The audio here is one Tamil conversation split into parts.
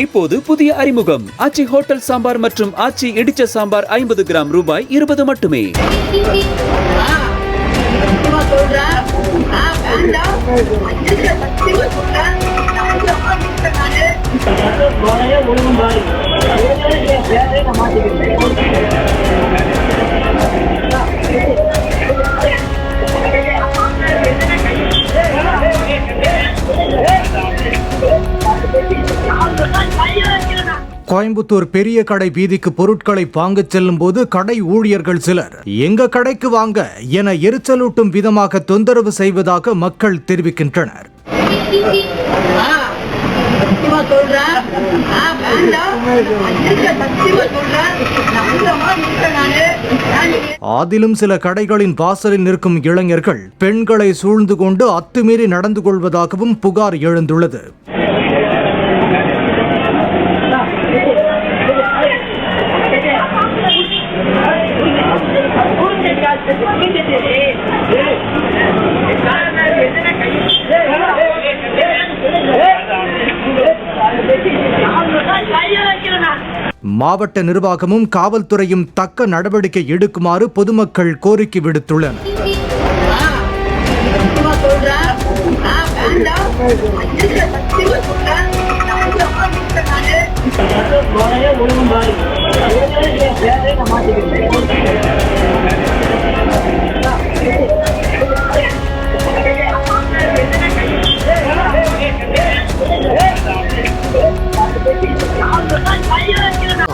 இப்போது புதிய அறிமுகம் ஆச்சி ஹோட்டல் சாம்பார் மற்றும் ஆச்சி இடிச்ச சாம்பார் 50 கிராம் ரூபாய் 20 மட்டுமே. கோயம்புத்தூர் பெரிய கடை வீதிக்கு பொருட்களை வாங்கச் செல்லும் போது கடை ஊழியர்கள் சிலர் எங்க கடைக்கு வாங்க என எரிச்சலூட்டும் விதமாக தொந்தரவு செய்வதாக மக்கள் தெரிவிக்கின்றனர். அதிலும் சில கடைகளின் வாசலில் நிற்கும் இளைஞர்கள் பெண்களை சூழ்ந்து கொண்டு அத்துமீறி நடந்து கொள்வதாகவும் புகார் எழுந்துள்ளது. மாவட்ட நிர்வாகமும் காவல்துறையும் தக்க நடவடிக்கை எடுக்குமாறு பொதுமக்கள் கோரிக்கை விடுத்துள்ளனர்.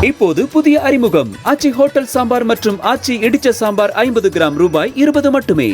இப்போது புதிய அறிமுகம் ஆச்சி ஹோட்டல் சாம்பார் மற்றும் ஆச்சி இடிச்ச சாம்பார் 50 கிராம் ரூபாய் 20 மட்டுமே.